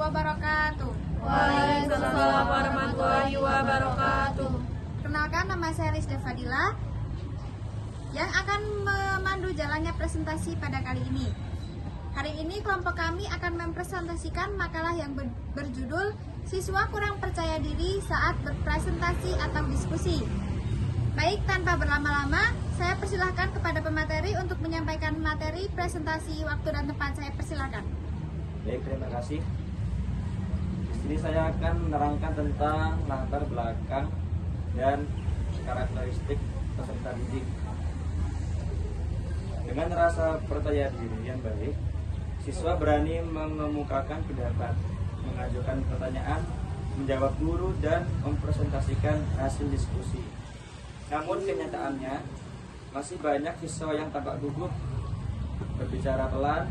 wabarakatuh. Waalaikumsalam warahmatullahi wabarakatuh. Perkenalkan, nama saya Rizda Fadila yang akan memandu jalannya presentasi pada kali ini. Hari ini kelompok kami akan mempresentasikan makalah yang berjudul Siswa Kurang Percaya Diri Saat Berpresentasi atau Diskusi. Baik, tanpa berlama-lama, saya persilahkan kepada pemateri untuk menyampaikan materi presentasi. Waktu dan tempat saya persilahkan. Baik, terima kasih. Di sini saya akan menerangkan tentang latar belakang dan karakteristik peserta didik. Dengan rasa percaya diri yang baik, siswa berani mengemukakan pendapat, mengajukan pertanyaan, menjawab guru, dan mempresentasikan hasil diskusi. Namun kenyataannya, masih banyak siswa yang tampak gugup, berbicara pelan,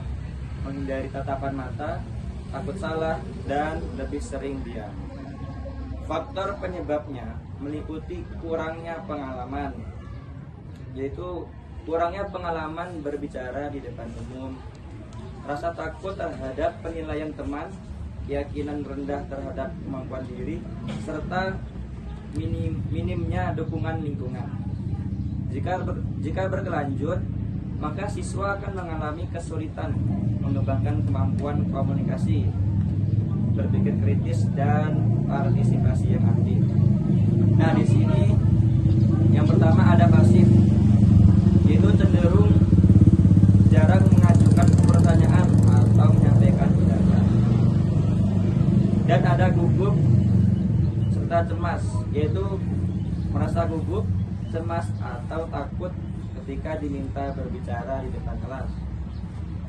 menghindari tatapan mata, takut salah, dan lebih sering diam. Faktor penyebabnya meliputi kurangnya pengalaman, yaitu kurangnya pengalaman berbicara di depan umum, rasa takut terhadap penilaian teman, keyakinan rendah terhadap kemampuan diri, serta minimnya dukungan lingkungan. Jika berkelanjut, maka siswa akan mengalami kesulitan mengembangkan kemampuan komunikasi, berpikir kritis, dan partisipasi yang aktif. Nah, di sini yang pertama ada pasif, yaitu cenderung jarang mengajukan pertanyaan atau menyampaikan pendapat. Dan ada gugup serta cemas, yaitu merasa gugup, cemas, atau takut ketika diminta berbicara di depan kelas.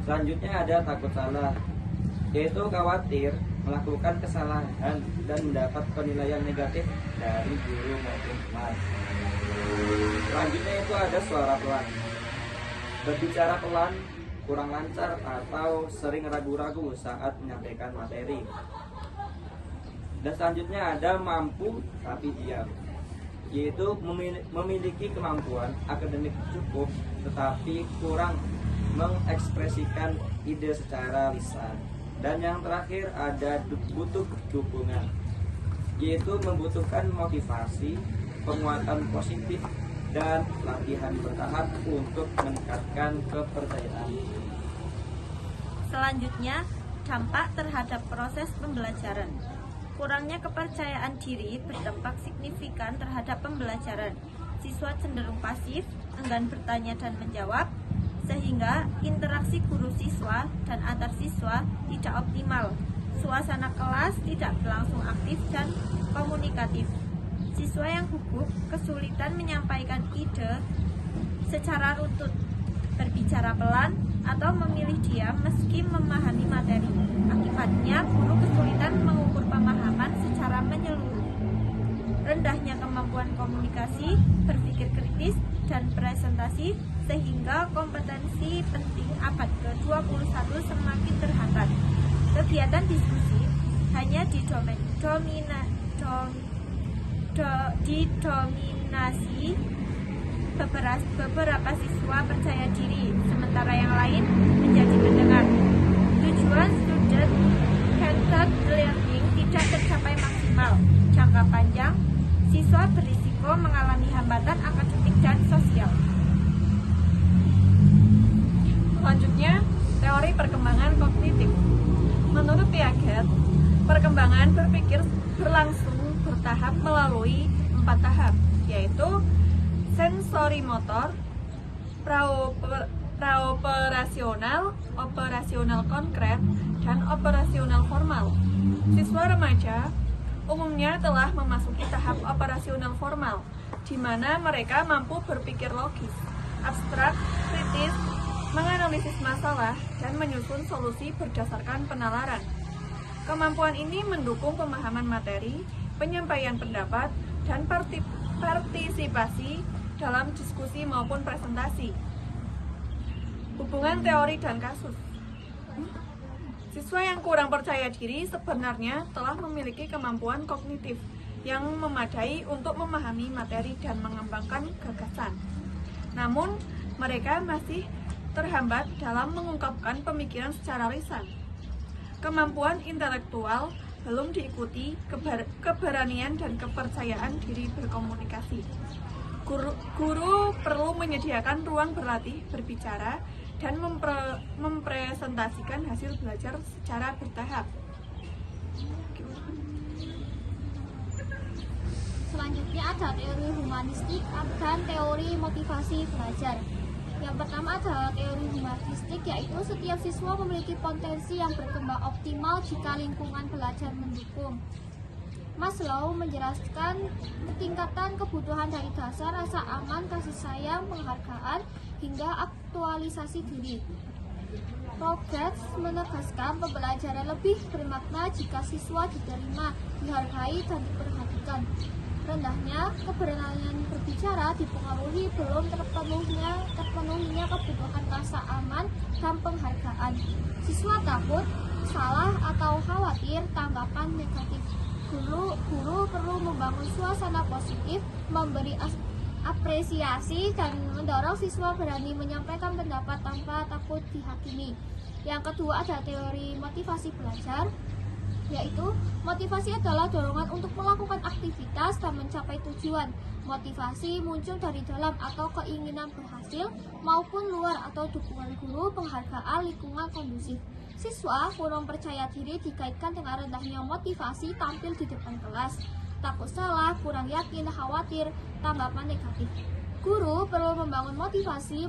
Selanjutnya ada takut salah, yaitu khawatir melakukan kesalahan dan mendapat penilaian negatif dari guru maupun teman. Selanjutnya itu ada suara pelan, berbicara pelan, kurang lancar, atau sering ragu-ragu saat menyampaikan materi. Dan selanjutnya ada mampu tapi diam, yaitu memiliki kemampuan akademik cukup tetapi kurang mengekspresikan ide secara lisan. Dan yang terakhir ada butuh dukungan, yaitu membutuhkan motivasi, penguatan positif, dan latihan bertahap untuk meningkatkan kepercayaan. Selanjutnya, dampak terhadap proses pembelajaran. Kurangnya kepercayaan diri berdampak signifikan terhadap pembelajaran. Siswa cenderung pasif, enggan bertanya dan menjawab, sehingga interaksi guru siswa dan antar siswa tidak optimal. Suasana kelas tidak berlangsung aktif dan komunikatif. Siswa yang gugup kesulitan menyampaikan ide secara runtut, berbicara pelan, atau memilih diam meski memahami materi. Akibatnya, guru kesulitan mengukur pemahaman secara menyeluruh. Rendahnya kemampuan komunikasi, berpikir kritis, dan presentasi, sehingga kompetensi penting abad ke-21 semakin terhambat. Kegiatan diskusi hanya didominasi beberapa siswa percaya diri, sementara yang lain menjadi pendengar. Tujuan student-centered learning tidak tercapai maksimal. Jangka panjang, siswa berisiko mengalami hambatan akademik dan sosial. Selanjutnya, teori perkembangan kognitif. Menurut Piaget, perkembangan berpikir berlangsung bertahap melalui 4 tahap, yaitu sensorimotor, praoperasional, operasional konkret, dan operasional formal. Siswa remaja umumnya telah memasuki tahap operasional formal, di mana mereka mampu berpikir logis, abstrak, kritis, menganalisis masalah, dan menyusun solusi berdasarkan penalaran. Kemampuan ini mendukung pemahaman materi, penyampaian pendapat, dan partisipasi dalam diskusi maupun presentasi. Hubungan teori dan kasus. Siswa yang kurang percaya diri sebenarnya telah memiliki kemampuan kognitif yang memadai untuk memahami materi dan mengembangkan gagasan. Namun, mereka masih terhambat dalam mengungkapkan pemikiran secara lisan. Kemampuan intelektual belum diikuti keberanian dan kepercayaan diri berkomunikasi. Guru perlu menyediakan ruang berlatih berbicara dan mempresentasikan hasil belajar secara bertahap. Selanjutnya ada teori humanistik dan teori motivasi belajar. Yang pertama adalah teori humanistik, yaitu setiap siswa memiliki potensi yang berkembang optimal jika lingkungan belajar mendukung. Maslow menjelaskan tingkatan kebutuhan dari dasar rasa aman, kasih sayang, penghargaan, hingga aktualisasi diri. Rogers menegaskan pembelajaran lebih bermakna jika siswa diterima, dihargai, dan diperhatikan. Rendahnya keberanian berbicara dipengaruhi belum terpenuhinya kebutuhan rasa aman dan penghargaan. Siswa takut, salah, atau khawatir tanggapan negatif. Guru perlu membangun suasana positif, memberi apresiasi, dan mendorong siswa berani menyampaikan pendapat tanpa takut dihakimi. Yang kedua ada teori motivasi belajar, yaitu motivasi adalah dorongan untuk melakukan aktivitas dan mencapai tujuan. Motivasi muncul dari dalam atau keinginan berhasil maupun luar atau dukungan guru, penghargaan, lingkungan kondusif. Siswa kurang percaya diri dikaitkan dengan rendahnya motivasi tampil di depan kelas, takut salah, kurang yakin, khawatir, tanggapan negatif. Guru perlu membangun motivasi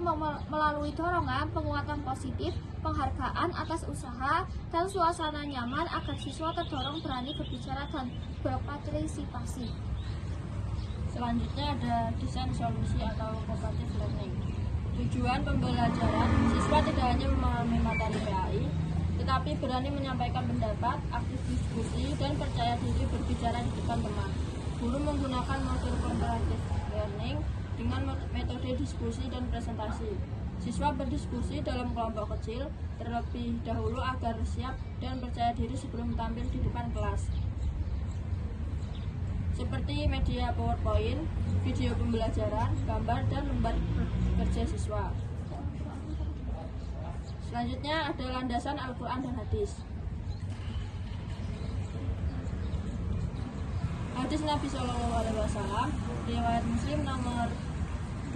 melalui dorongan, penguatan positif, penghargaan atas usaha, dan suasana nyaman agar siswa terdorong berani berbicara dan berpartisipasi. Selanjutnya ada desain solusi atau cooperative learning. Tujuan pembelajaran, siswa tidak hanya memahami materi PAI, tetapi berani menyampaikan pendapat, aktif diskusi, dan percaya diri berbicara di depan teman. Guru menggunakan modul cooperative learning dengan metode diskusi dan presentasi. Siswa berdiskusi dalam kelompok kecil terlebih dahulu agar siap dan percaya diri sebelum tampil di depan kelas. Seperti media PowerPoint, video pembelajaran, gambar, dan lembar kerja siswa. Selanjutnya ada landasan Al-Quran dan Hadis. Hadis Nabi SAW, riwayat Muslim nomor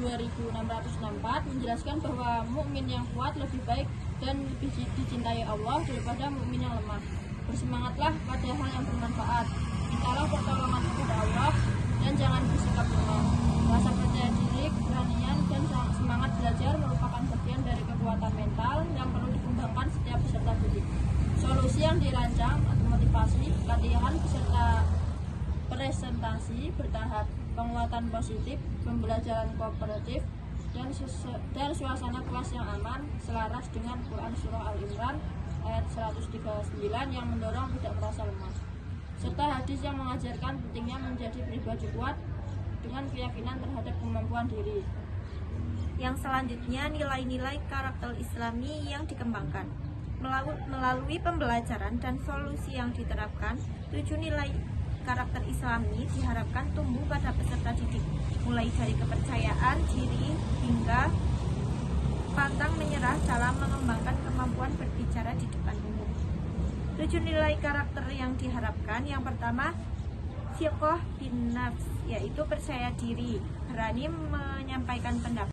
2664 menjelaskan bahwa mukmin yang kuat lebih baik dan lebih dicintai Allah daripada mukmin yang lemah. Bersemangatlah pada hal yang bermanfaat. Mintalah pertolongan kepada Allah dan jangan bersikap lemah. Rasa percaya diri, keberanian, dan semangat belajar merupakan bagian dari kekuatan mental yang perlu dikembangkan setiap peserta didik. Solusi yang dirancang atau motivasi, latihan beserta presentasi bertahap, penguatan positif, pembelajaran kooperatif, dan suasana kelas yang aman selaras dengan Quran Surah Al-Imran ayat 139 yang mendorong tidak merasa lemah, serta hadis yang mengajarkan pentingnya menjadi pribadi kuat dengan keyakinan terhadap kemampuan diri. Yang selanjutnya nilai-nilai karakter Islami yang dikembangkan. Melalui pembelajaran dan solusi yang diterapkan, 7 nilai karakter Islami diharapkan tumbuh pada peserta didik, mulai dari kepercayaan diri hingga pantang menyerah dalam mengembangkan kemampuan berbicara di depan umum. 7 nilai karakter yang diharapkan, yang pertama siqah bin nafs, yaitu percaya diri, berani menyampaikan pendapat.